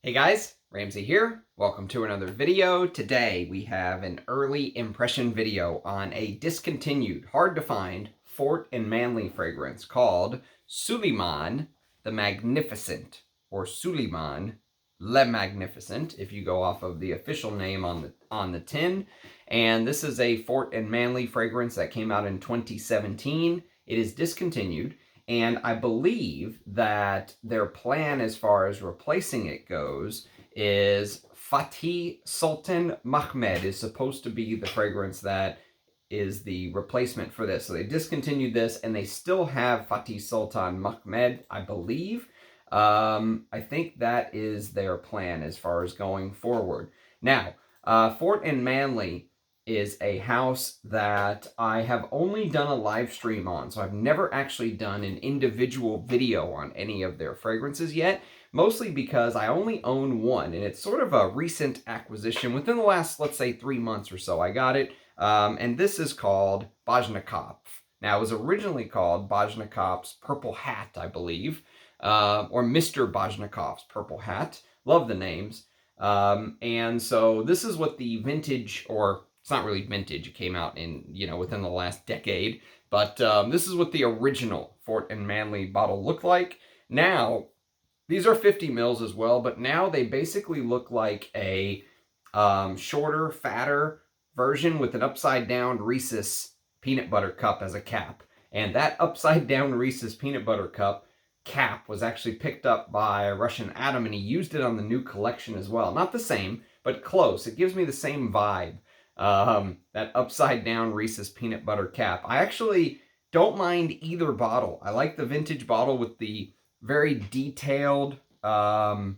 Hey guys, Ramsey here. Welcome to another video. Today we have an early impression video on a discontinued, hard to find Fort&Manle fragrance called Suleiman the Magnificent, or Suleiman le Magnificent if you go off of the official name on the tin. And this is a Fort&Manle fragrance that came out in 2017. It is discontinued. And I believe that their plan as far as replacing it goes is Fatih Sultan Mahmed is supposed to be the fragrance that is the replacement for this. So they discontinued this and they still have Fatih Sultan Mahmed, I believe. I think that is their plan as far as going forward. Now, Fort&Manle is a house that I have only done a live stream on. So I've never actually done an individual video on any of their fragrances yet, mostly because I only own one, and it's sort of a recent acquisition. Within the last, let's say, 3 months or so, I got it. And this is called Bosnikov. Now, it was originally called Bosnikov's Purple Hat, I believe, or Mr. Bosnikov's Purple Hat. Love the names. And so this is what the vintage, or it's not really vintage, it came out in, within the last decade, but this is what the original Fort&Manle bottle looked like. Now, these are 50 mils as well, but now they basically look like a shorter, fatter version with an upside-down Reese's peanut butter cup as a cap. And that upside-down Reese's peanut butter cup cap was actually picked up by Russian Adam, and he used it on the new collection as well. Not the same, but close. It gives me the same vibe. That upside down Reese's peanut butter cap. I actually don't mind either bottle. I like the vintage bottle with the very detailed, cap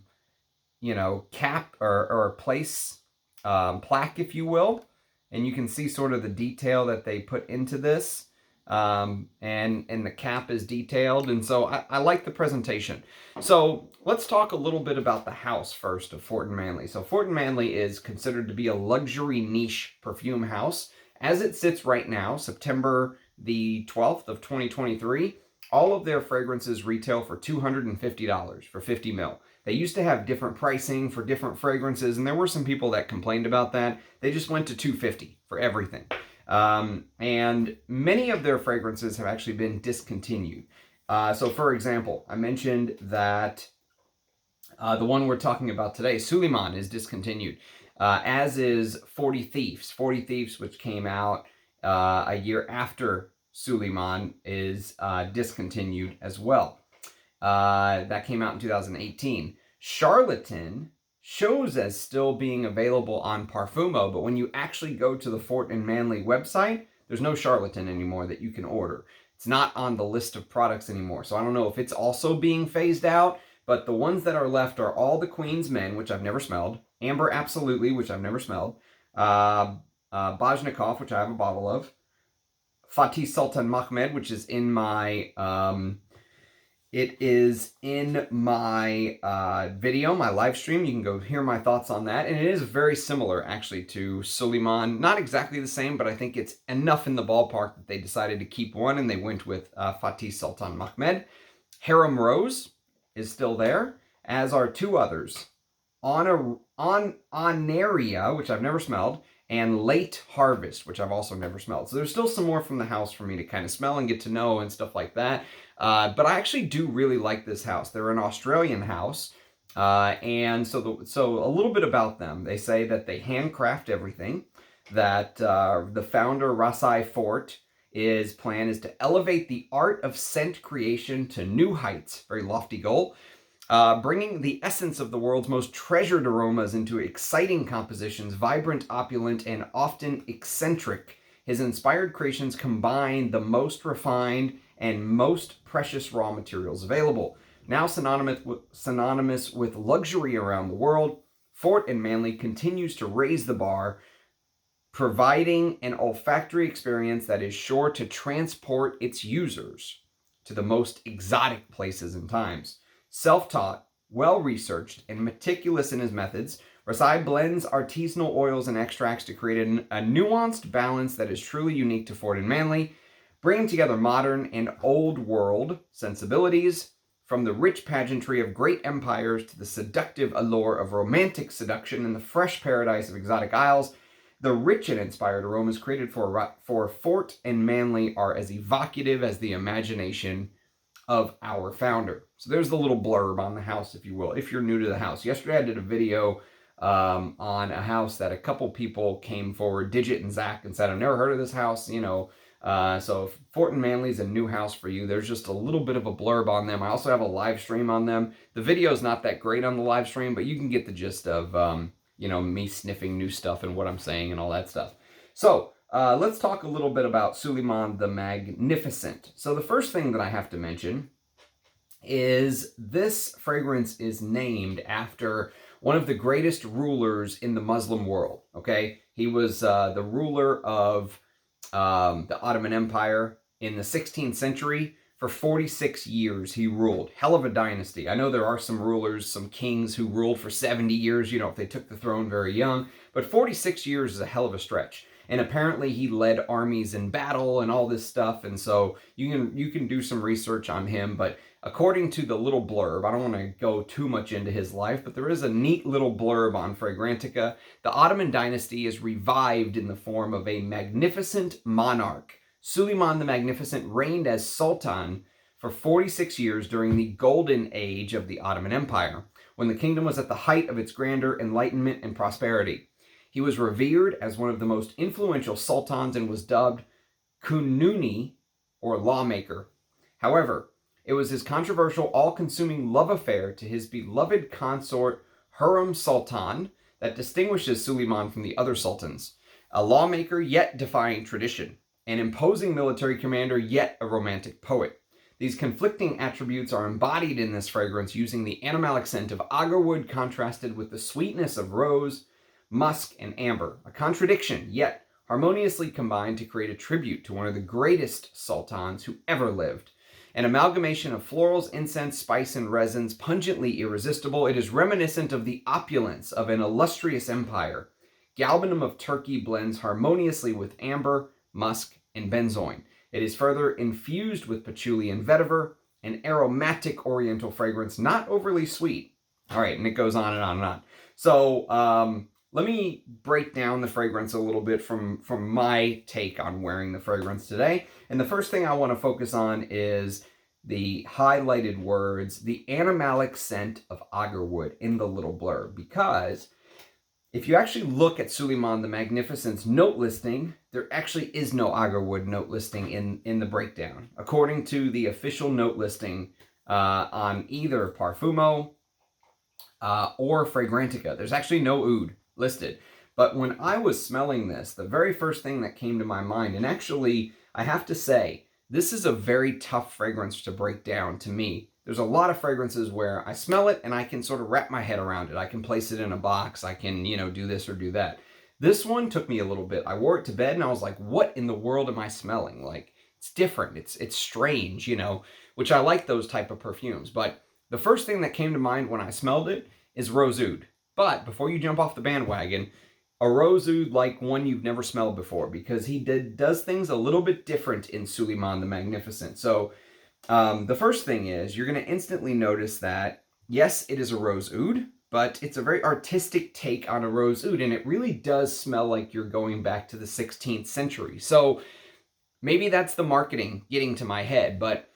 or place, plaque, if you will. And you can see sort of the detail that they put into this. And the cap is detailed, and so I like the presentation. So let's talk a little bit about the house first of Fort&Manle. So Fort&Manle is considered to be a luxury niche perfume house. As it sits right now, September the 12th of 2023, all of their fragrances retail for $250 for 50 mil. They used to have different pricing for different fragrances, and there were some people that complained about that. They just went to $250 for everything. And many of their fragrances have actually been discontinued. So for example, I mentioned that the one we're talking about today, Suleyman, is discontinued, as is 40 Thieves. 40 Thieves, which came out a year after Suleyman, is discontinued as well. That came out in 2018. Charlatan shows as still being available on Parfumo, but when you actually go to the Fort&Manle website, there's no Charlatan anymore that you can order. It's not on the list of products anymore, so I don't know if it's also being phased out, but the ones that are left are all the Queen's Men, which I've never smelled, Amber Absolutely, which I've never smelled, Bojnokopff, which I have a bottle of, Fatih Sultan Mahmed, which is in my video, my live stream. You can go hear my thoughts on that. And it is very similar, actually, to Suleyman. Not exactly the same, but I think it's enough in the ballpark that they decided to keep one, and they went with Fatih Sultan Mahmed. Harem Rose is still there, as are two others. Onaria, which I've never smelled, and Late Harvest, which I've also never smelled. So there's still some more from the house for me to kind of smell and get to know and stuff like that. But I actually do really like this house. They're an Australian house. And so a little bit about them. They say that they handcraft everything, that the founder, Rasai Fort, his plan is to elevate the art of scent creation to new heights. Very lofty goal. Bringing the essence of the world's most treasured aromas into exciting compositions, vibrant, opulent, and often eccentric. His inspired creations combine the most refined and most precious raw materials available. Now synonymous with luxury around the world, Fort&Manle continues to raise the bar, providing an olfactory experience that is sure to transport its users to the most exotic places and times. Self-taught, well-researched, and meticulous in his methods, Rasai blends artisanal oils and extracts to create a nuanced balance that is truly unique to Fort&Manle, bringing together modern and old world sensibilities. From the rich pageantry of great empires to the seductive allure of romantic seduction and the fresh paradise of exotic isles, the rich and inspired aromas created for Fort&Manle are as evocative as the imagination of our founder. So there's the little blurb on the house, if you will, if you're new to the house. Yesterday I did a video on a house that a couple people came forward, Digit and Zach, and said, I've never heard of this house, you know. So if Fort&Manle is a new house for you, there's just a little bit of a blurb on them. I also have a live stream on them. The video is not that great on the live stream, but you can get the gist of, you know, me sniffing new stuff and what I'm saying and all that stuff. So let's talk a little bit about Suleiman the Magnificent. So the first thing that I have to mention is this fragrance is named after one of the greatest rulers in the Muslim world, okay? He was the ruler of the Ottoman Empire in the 16th century. For 46 years he ruled. Hell of a dynasty. I know there are some rulers, some kings who ruled for 70 years, you know, if they took the throne very young, but 46 years is a hell of a stretch. And apparently he led armies in battle and all this stuff, and so you can do some research on him, but according to the little blurb, I don't want to go too much into his life, but there is a neat little blurb on Fragrantica. The Ottoman dynasty is revived in the form of a magnificent monarch. Suleiman the Magnificent reigned as Sultan for 46 years during the golden age of the Ottoman Empire, when the kingdom was at the height of its grandeur, enlightenment, and prosperity. He was revered as one of the most influential sultans and was dubbed Kununi, or lawmaker. However, it was his controversial, all-consuming love affair to his beloved consort Hurrem Sultan that distinguishes Suleiman from the other sultans. A lawmaker, yet defying tradition. An imposing military commander, yet a romantic poet. These conflicting attributes are embodied in this fragrance using the animalic scent of agarwood contrasted with the sweetness of rose, musk, and amber. A contradiction, yet harmoniously combined to create a tribute to one of the greatest sultans who ever lived. An amalgamation of florals, incense, spice, and resins, pungently irresistible, it is reminiscent of the opulence of an illustrious empire. Galbanum of Turkey blends harmoniously with amber, musk, and benzoin. It is further infused with patchouli and vetiver, an aromatic oriental fragrance, not overly sweet. All right, and it goes on and on and on. So let me break down the fragrance a little bit from my take on wearing the fragrance today. And the first thing I want to focus on is the highlighted words, the animalic scent of agarwood in the little blurb, because if you actually look at Suleiman the Magnificent's note listing, there actually is no agarwood note listing in the breakdown. According to the official note listing on either Parfumo or Fragrantica, there's actually no oud listed. But when I was smelling this, the very first thing that came to my mind, and actually I have to say, this is a very tough fragrance to break down to me. There's a lot of fragrances where I smell it and I can sort of wrap my head around it. I can place it in a box. I can, you know, do this or do that. This one took me a little bit. I wore it to bed and I was like, what in the world am I smelling? Like, it's different. It's strange, you know, which I like those type of perfumes. But the first thing that came to mind when I smelled it is rose oud. But before you jump off the bandwagon, a rose oud like one you've never smelled before, because he does things a little bit different in Suleiman the Magnificent. So the first thing is you're going to instantly notice that, yes, it is a rose oud, but it's a very artistic take on a rose oud, and it really does smell like you're going back to the 16th century. So maybe that's the marketing getting to my head, but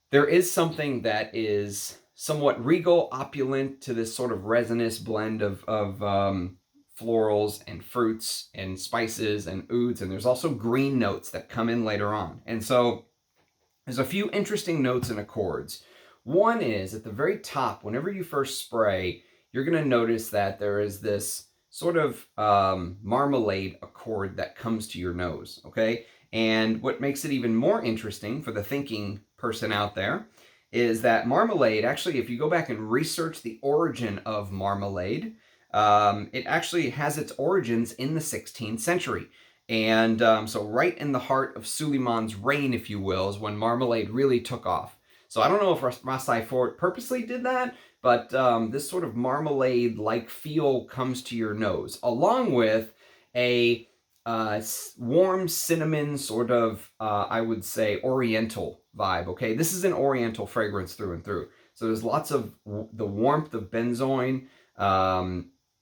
there is something that is somewhat regal, opulent to this sort of resinous blend of florals and fruits and spices and ouds, and there's also green notes that come in later on. And so there's a few interesting notes and accords. One is at the very top, whenever you first spray, you're going to notice that there is this sort of marmalade accord that comes to your nose, okay? And what makes it even more interesting for the thinking person out there is that marmalade, actually, if you go back and research the origin of marmalade, it actually has its origins in the 16th century. And so right in the heart of Suleiman's reign, if you will, is when marmalade really took off. So I don't know if Rasai Fort purposely did that, but this sort of marmalade-like feel comes to your nose, along with a warm cinnamon sort of, I would say, oriental vibe, okay? This is an oriental fragrance through and through. So there's lots of the warmth of benzoin,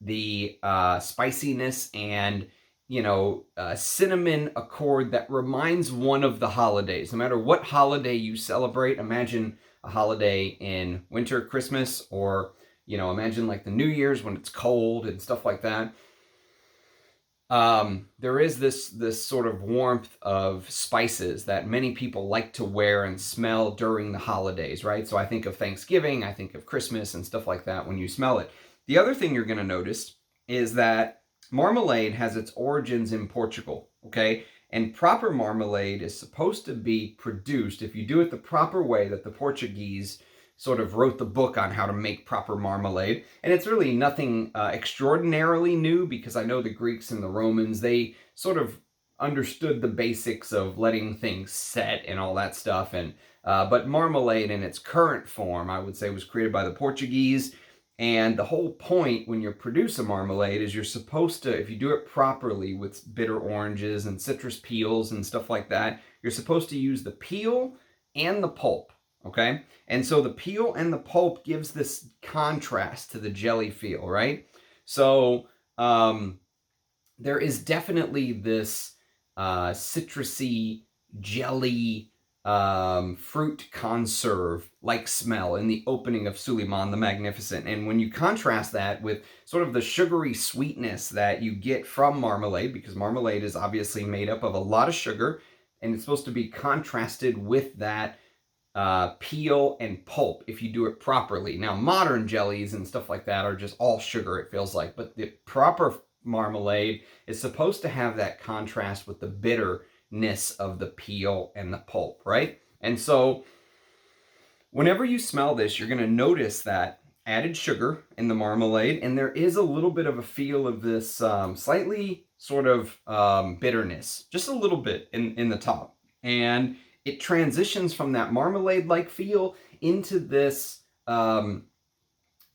the spiciness, and, you know, cinnamon accord that reminds one of the holidays. No matter what holiday you celebrate, imagine a holiday in winter, Christmas, or, you know, imagine like the New Year's when it's cold and stuff like that. There is this sort of warmth of spices that many people like to wear and smell during the holidays, right? So I think of Thanksgiving, I think of Christmas and stuff like that when you smell it. The other thing you're going to notice is that marmalade has its origins in Portugal, okay? And proper marmalade is supposed to be produced, if you do it the proper way that the Portuguese sort of wrote the book on how to make proper marmalade. And it's really nothing extraordinarily new, because I know the Greeks and the Romans, they sort of understood the basics of letting things set and all that stuff. And but marmalade in its current form, I would say, was created by the Portuguese. And the whole point when you produce a marmalade is you're supposed to, if you do it properly with bitter oranges and citrus peels and stuff like that, you're supposed to use the peel and the pulp. Okay, and so the peel and the pulp gives this contrast to the jelly feel, right? So there is definitely this citrusy, jelly, fruit conserve-like smell in the opening of Suleiman the Magnificent. And when you contrast that with sort of the sugary sweetness that you get from marmalade, because marmalade is obviously made up of a lot of sugar, and it's supposed to be contrasted with that peel and pulp if you do it properly. Now, modern jellies and stuff like that are just all sugar, it feels like, but the proper marmalade is supposed to have that contrast with the bitterness of the peel and the pulp, right? And so whenever you smell this, you're going to notice that added sugar in the marmalade, and there is a little bit of a feel of this slightly sort of bitterness, just a little bit in the top. And it transitions from that marmalade-like feel into this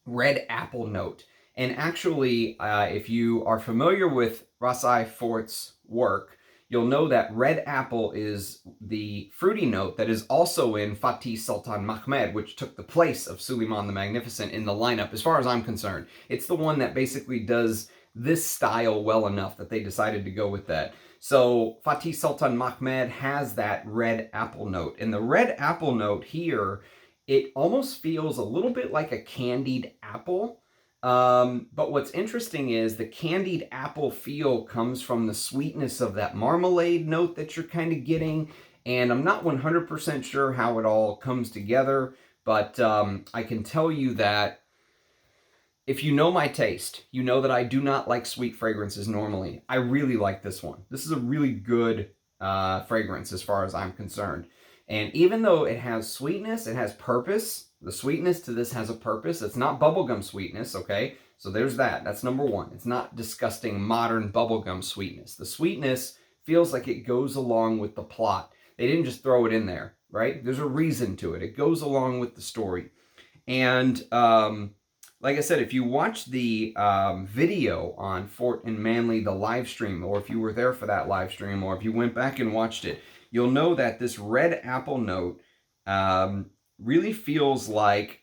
red apple note. And actually, if you are familiar with Rasai Fort's work, you'll know that red apple is the fruity note that is also in Fatih Sultan Mahmud, which took the place of Suleiman the Magnificent in the lineup, as far as I'm concerned. It's the one that basically does this style well enough that they decided to go with that. So Fatih Sultan Mahmud has that red apple note. And the red apple note here, it almost feels a little bit like a candied apple. But what's interesting is the candied apple feel comes from the sweetness of that marmalade note that you're kind of getting. And I'm not 100% sure how it all comes together, but I can tell you that if you know my taste, you know that I do not like sweet fragrances normally. I really like this one. This is a really good fragrance as far as I'm concerned. And even though it has sweetness, it has purpose. The sweetness to this has a purpose. It's not bubblegum sweetness, okay? So there's that. That's number one. It's not disgusting modern bubblegum sweetness. The sweetness feels like it goes along with the plot. They didn't just throw it in there, right? There's a reason to it. It goes along with the story. And like I said, if you watch the video on Fort&Manle, the live stream, or if you were there for that live stream, or if you went back and watched it, you'll know that this red apple note really feels like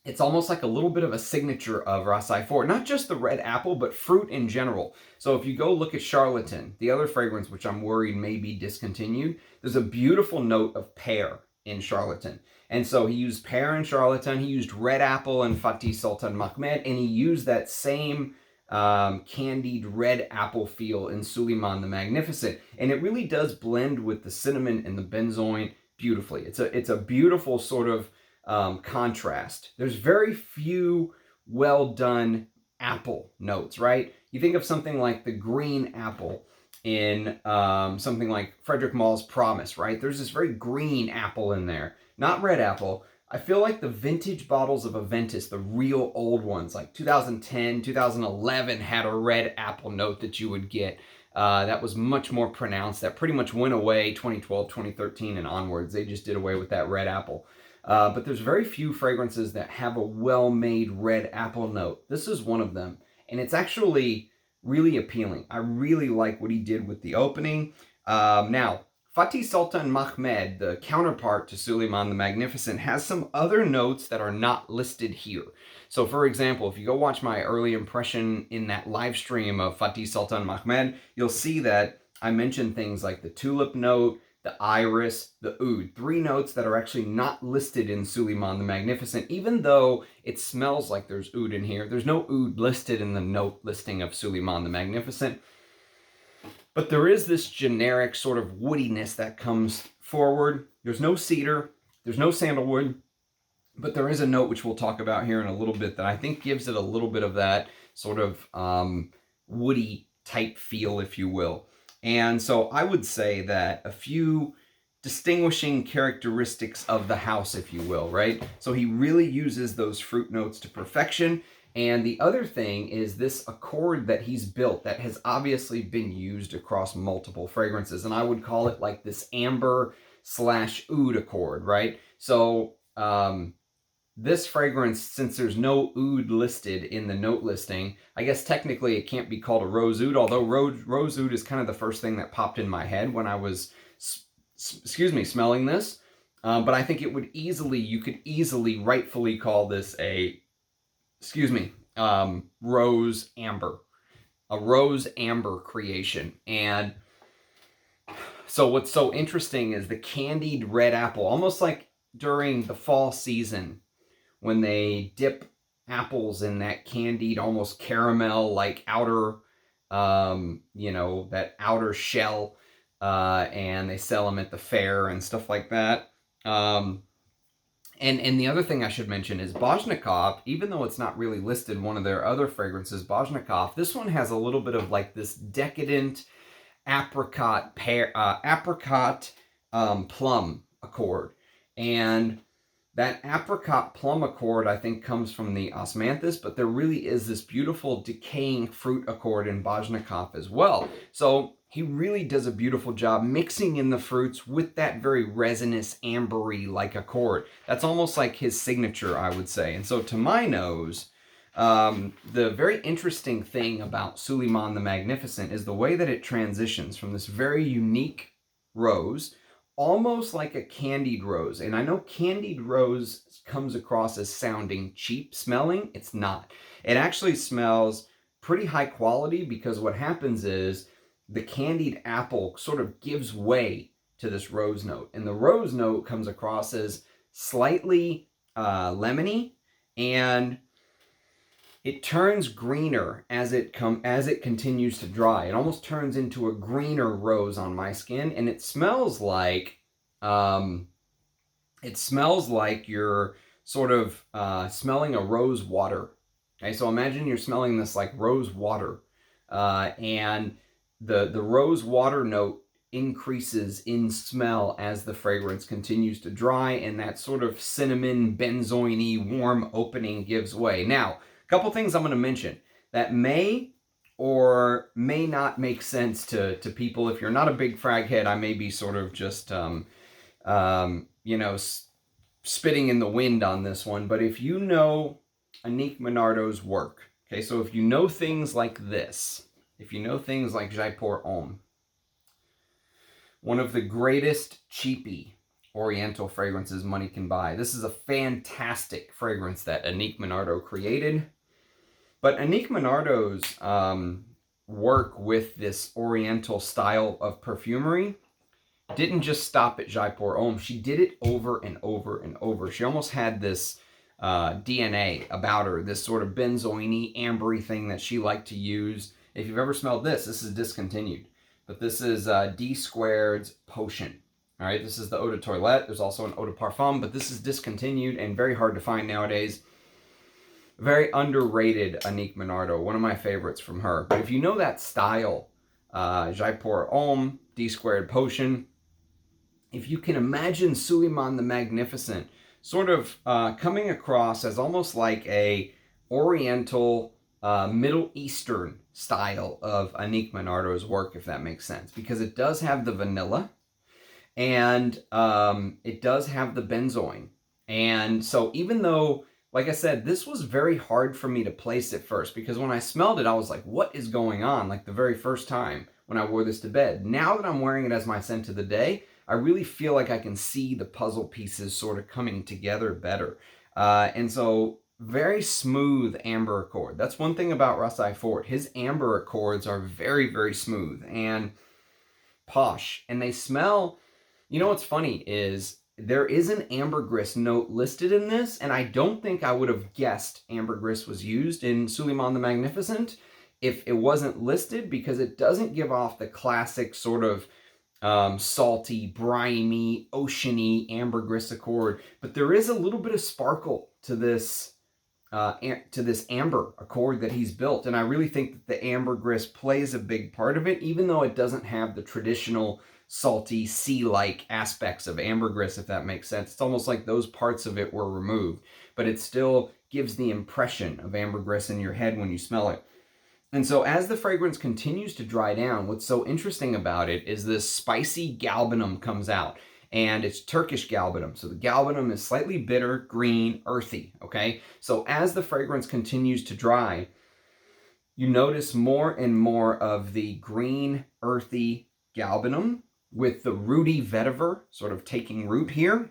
it's almost like a little bit of a signature of Rasai Fort. Not just the red apple, but fruit in general. So if you go look at Charlatan, the other fragrance, which I'm worried may be discontinued, there's a beautiful note of pear in Charlatan. And so he used pear in Charlatan, he used red apple in Fatih Sultan Mahmud, and he used that same candied red apple feel in Suleiman the Magnificent. And it really does blend with the cinnamon and the benzoin beautifully. It's a beautiful sort of contrast. There's very few well done apple notes, right? You think of something like the green apple in something like Frederick Mall's Promise, right? There's this very green apple in there, not red apple. I feel like the vintage bottles of Aventus, the real old ones, like 2010, 2011, had a red apple note that you would get. That was much more pronounced. That pretty much went away 2012, 2013, and onwards. They just did away with that red apple. But there's very few fragrances that have a well-made red apple note. This is one of them. And it's actually really appealing. I really like what he did with the opening. Now, Fatih Sultan Mahmud, the counterpart to Suleiman the Magnificent, has some other notes that are not listed here. So for example, if you go watch my early impression in that live stream of Fatih Sultan Mahmud, you'll see that I mentioned things like the tulip note, the iris, the oud, 3 notes that are actually not listed in Suleiman the Magnificent, even though it smells like there's oud in here. There's no oud listed in the note listing of Suleiman the Magnificent. But there is this generic sort of woodiness that comes forward. There's no cedar, there's no sandalwood, but there is a note which we'll talk about here in a little bit that I think gives it a little bit of that sort of woody type feel, if you will. And so I would say that a few distinguishing characteristics of the house, if you will, right? So he really uses those fruit notes to perfection. And the other thing is this accord that he's built that has obviously been used across multiple fragrances. And I would call it like this amber / oud accord, right? So this fragrance, since there's no oud listed in the note listing, I guess technically it can't be called a rose oud, although rose oud is kind of the first thing that popped in my head when I was, smelling this. But I think it would you could easily rightfully call this a rose amber, a rose amber creation. And so what's so interesting is the candied red apple, almost like during the fall season when they dip apples in that candied, almost caramel like outer, that outer shell, and they sell them at the fair and stuff like that. And the other thing I should mention is Bosnikov, even though it's not really listed one of their other fragrances, Bosnikov, this one has a little bit of like this decadent apricot plum accord. And that apricot plum accord, I think, comes from the osmanthus, but there really is this beautiful decaying fruit accord in Bosnikov as well. So he really does a beautiful job mixing in the fruits with that very resinous, ambery-like accord. That's almost like his signature, I would say. And so to my nose, the very interesting thing about Suleiman the Magnificent is the way that it transitions from this very unique rose, almost like a candied rose. And I know candied rose comes across as sounding cheap smelling. It's not. It actually smells pretty high quality because what happens is the candied apple sort of gives way to this rose note. And the rose note comes across as slightly lemony, and it turns greener as it continues to dry. It almost turns into a greener rose on my skin, and it smells like you're sort of smelling a rose water. Okay, so imagine you're smelling this like rose water, and the rose water note increases in smell as the fragrance continues to dry, and that sort of cinnamon, benzoin-y, warm opening gives way. Now, a couple things I'm going to mention that may or may not make sense to people. If you're not a big frag head, I may be sort of just, spitting in the wind on this one. But if you know Annick Minardo's work, okay, so if you know things like this, if you know things like Jaipur Oud, one of the greatest cheapy Oriental fragrances money can buy. This is a fantastic fragrance that Annick Minardo created. But Annick Minardo's work with this Oriental style of perfumery didn't just stop at Jaipur Oud. She did it over and over and over. She almost had this DNA about her, this sort of benzoin-y, ambery thing that she liked to use. If you've ever smelled this is discontinued. But this is DSquared's Potion. All right, this is the Eau de Toilette. There's also an Eau de Parfum, but this is discontinued and very hard to find nowadays. Very underrated Annick Minardo, one of my favorites from her. But if you know that style, Jaipur Oud, DSquared Potion, if you can imagine Suleiman the Magnificent sort of coming across as almost like a Oriental, Middle Eastern style of Annick Minardo's work, if that makes sense, because it does have the vanilla and it does have the benzoin. And so even though, like I said, this was very hard for me to place at first, because when I smelled it, I was like, what is going on? Like the very first time when I wore this to bed. Now that I'm wearing it as my scent of the day, I really feel like I can see the puzzle pieces sort of coming together better. And so very smooth amber accord. That's one thing about Rasai Fort. His amber accords are very, very smooth and posh. And they smell, you know what's funny is there is an ambergris note listed in this, and I don't think I would have guessed ambergris was used in Suleiman the Magnificent if it wasn't listed, because it doesn't give off the classic sort of salty, briny, oceany ambergris accord, but there is a little bit of sparkle to this amber accord that he's built, and I really think that the ambergris plays a big part of it, even though it doesn't have the traditional salty, sea-like aspects of ambergris, if that makes sense. It's almost like those parts of it were removed, but it still gives the impression of ambergris in your head when you smell it. And so as the fragrance continues to dry down, what's so interesting about it is this spicy galbanum comes out. And it's Turkish galbanum. So the galbanum is slightly bitter, green, earthy, okay? So as the fragrance continues to dry, you notice more and more of the green, earthy galbanum with the rooty vetiver sort of taking root here.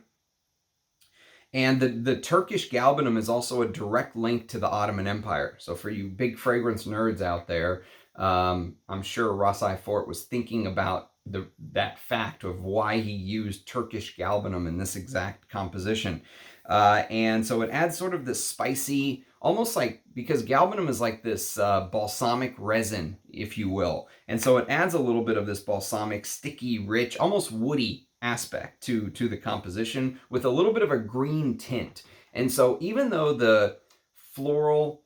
And the Turkish galbanum is also a direct link to the Ottoman Empire. So for you big fragrance nerds out there, I'm sure Rasai Fort was thinking about that fact of why he used Turkish galbanum in this exact composition. And so it adds sort of this spicy, almost like, because galbanum is like this balsamic resin, if you will. And so it adds a little bit of this balsamic, sticky, rich, almost woody aspect to the composition with a little bit of a green tint. And so even though the floral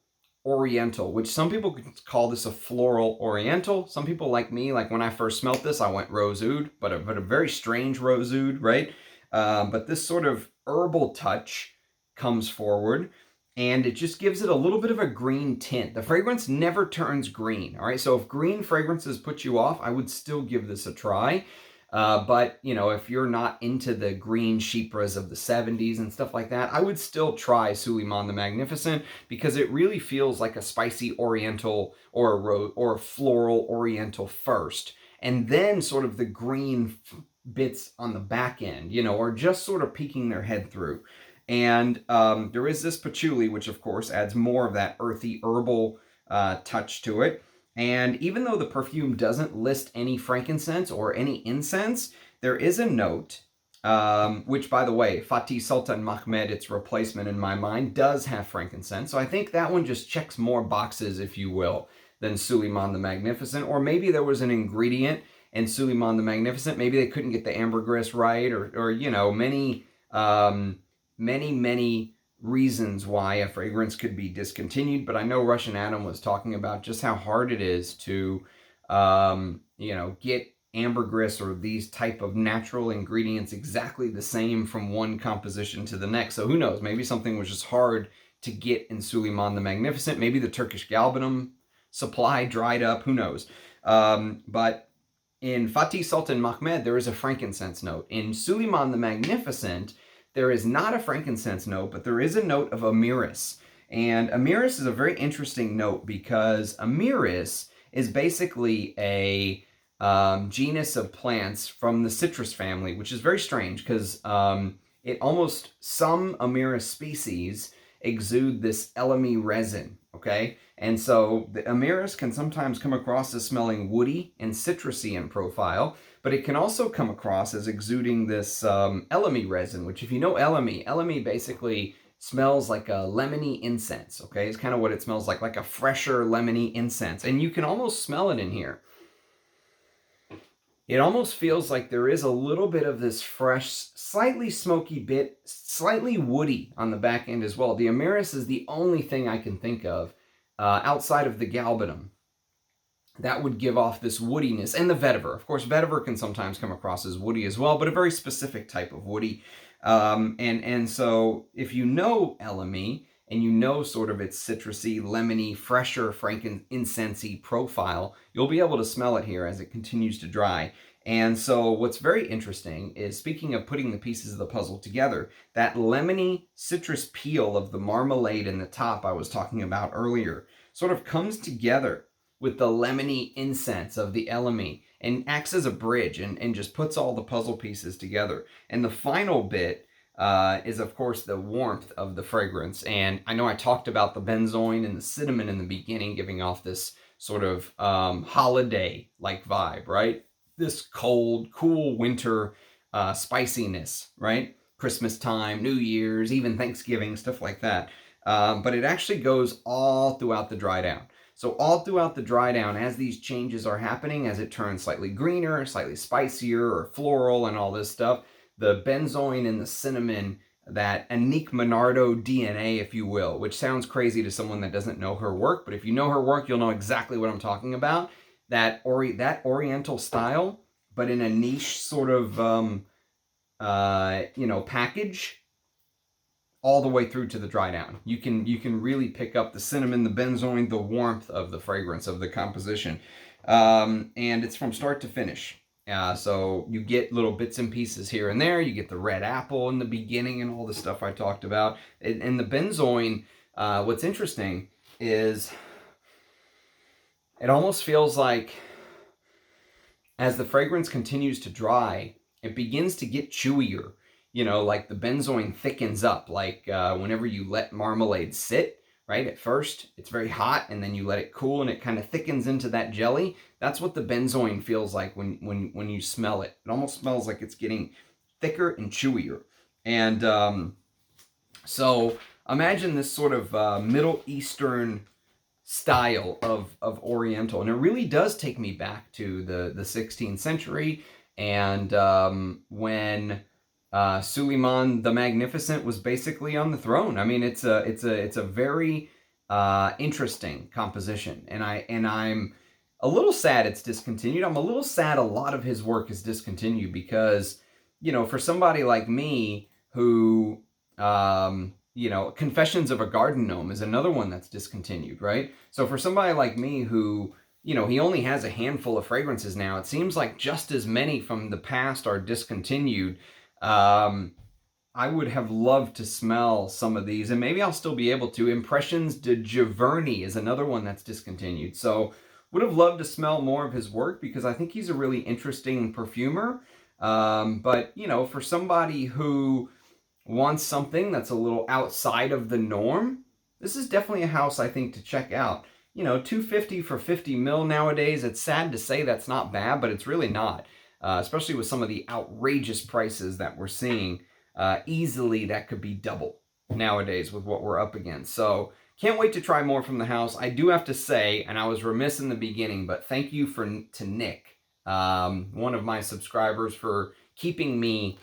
oriental, which some people call this a floral oriental, some people like me, like when I first smelt this, I went rose oud, but a very strange rose oud, right? But this sort of herbal touch comes forward, and it just gives it a little bit of a green tint. The fragrance never turns green, all right? So if green fragrances put you off, I would still give this a try. But, you know, if you're not into the green chypres of the 70s and stuff like that, I would still try Suleiman the Magnificent, because it really feels like a spicy oriental or a floral oriental first, and then sort of the green bits on the back end, you know, are just sort of peeking their head through. And there is this patchouli, which of course adds more of that earthy herbal touch to it. And even though the perfume doesn't list any frankincense or any incense, there is a note, which, by the way, Fatih Sultan Mehmed, its replacement in my mind, does have frankincense. So I think that one just checks more boxes, if you will, than Suleiman the Magnificent. Or maybe there was an ingredient in Suleiman the Magnificent. Maybe they couldn't get the ambergris right, or you know, many reasons why a fragrance could be discontinued. But I know Russian Adam was talking about just how hard it is to, you know, get ambergris or these type of natural ingredients exactly the same from one composition to the next. So who knows? Maybe something was just hard to get in Suleiman the Magnificent. Maybe the Turkish galbanum supply dried up. Who knows? But in Fatih Sultan Mehmed, there is a frankincense note. In Suleiman the Magnificent, there is not a frankincense note, but there is a note of Amiris. And Amiris is a very interesting note, because Amiris is basically a genus of plants from the citrus family, which is very strange, because some Amiris species exude this elemi resin, okay? And so the Amiris can sometimes come across as smelling woody and citrusy in profile, but it can also come across as exuding this elemi resin, which, if you know elemi basically smells like a lemony incense, okay? It's kind of what it smells like a fresher lemony incense. And you can almost smell it in here. It almost feels like there is a little bit of this fresh, slightly smoky bit, slightly woody on the back end as well. The Amiris is the only thing I can think of outside of the galbanum that would give off this woodiness. And the vetiver. Of course, vetiver can sometimes come across as woody as well, but a very specific type of woody. And so if you know elemi, and you know sort of its citrusy, lemony, fresher, frankincense-y profile, you'll be able to smell it here as it continues to dry. And so what's very interesting is, speaking of putting the pieces of the puzzle together, that lemony citrus peel of the marmalade in the top I was talking about earlier sort of comes together with the lemony incense of the elemi and acts as a bridge and just puts all the puzzle pieces together. And the final bit is, of course, the warmth of the fragrance. And I know I talked about the benzoin and the cinnamon in the beginning, giving off this sort of holiday-like vibe, right? This cold, cool winter spiciness, right? Christmas time, New Year's, even Thanksgiving, stuff like that. But it actually goes all throughout the dry down. So all throughout the dry down, as these changes are happening, as it turns slightly greener, slightly spicier, or floral and all this stuff, the benzoin and the cinnamon, that Annick Monardo DNA, if you will, which sounds crazy to someone that doesn't know her work, but if you know her work, you'll know exactly what I'm talking about. That oriental style, but in a niche sort of, package, all the way through to the dry down. You can really pick up the cinnamon, the benzoin, the warmth of the fragrance, of the composition. And it's from start to finish. So you get little bits and pieces here and there. You get the red apple in the beginning and all the stuff I talked about. And the benzoin, what's interesting is it almost feels like as the fragrance continues to dry, it begins to get chewier. Like the benzoin thickens up, like whenever you let marmalade sit, right? At first, it's very hot, and then you let it cool, and it kind of thickens into that jelly. That's what the benzoin feels like when you smell it. It almost smells like it's getting thicker and chewier. And so imagine this sort of Middle Eastern style of Oriental, and it really does take me back to the 16th century, and when Suleiman the Magnificent was basically on the throne. I mean, it's a very interesting composition, and I'm a little sad it's discontinued. I'm a little sad a lot of his work is discontinued because, for somebody like me who, Confessions of a Garden Gnome is another one that's discontinued, right? So for somebody like me who, he only has a handful of fragrances now, it seems like just as many from the past are discontinued. I would have loved to smell some of these, and maybe I'll still be able to. Impressions de Giverny is another one that's discontinued. So would have loved to smell more of his work because I think he's a really interesting perfumer. But, for somebody who wants something that's a little outside of the norm, this is definitely a house I think to check out. $250 for 50 ml nowadays. It's sad to say that's not bad, but it's really not. Especially with some of the outrageous prices that we're seeing. Easily that could be double nowadays with what we're up against. So can't wait to try more from the house. I do have to say, and I was remiss in the beginning, but thank you to Nick, one of my subscribers, for keeping me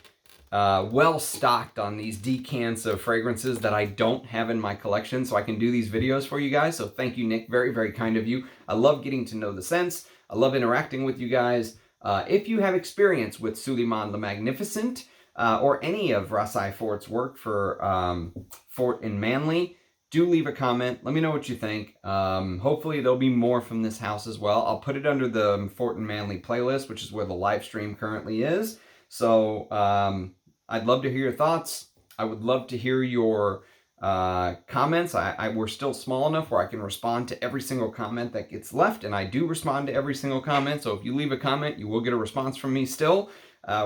well stocked on these decants of fragrances that I don't have in my collection, so I can do these videos for you guys. So thank you, Nick. Very, very kind of you. I love getting to know the scents. I love interacting with you guys. If you have experience with Suleiman the Magnificent or any of Rasai Fort's work for Fort&Manle, do leave a comment. Let me know what you think. Hopefully there'll be more from this house as well. I'll put it under the Fort&Manle playlist, which is where the live stream currently is. So I'd love to hear your thoughts. I would love to hear your comments. We're still small enough where I can respond to every single comment that gets left, and I do respond to every single comment. So if you leave a comment, you will get a response from me still.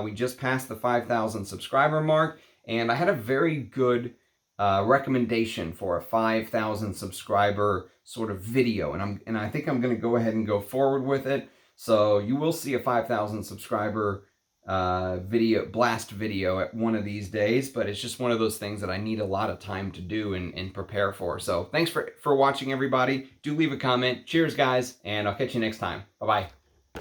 We just passed the 5,000 subscriber mark, and I had a very good recommendation for a 5,000 subscriber sort of video, and I think I'm going to go ahead and go forward with it. So you will see a 5,000 subscriber blast video at one of these days, but it's just one of those things that I need a lot of time to do and prepare for. So thanks for watching, everybody. Do leave a comment. Cheers, guys, and I'll catch you next time. Bye-bye.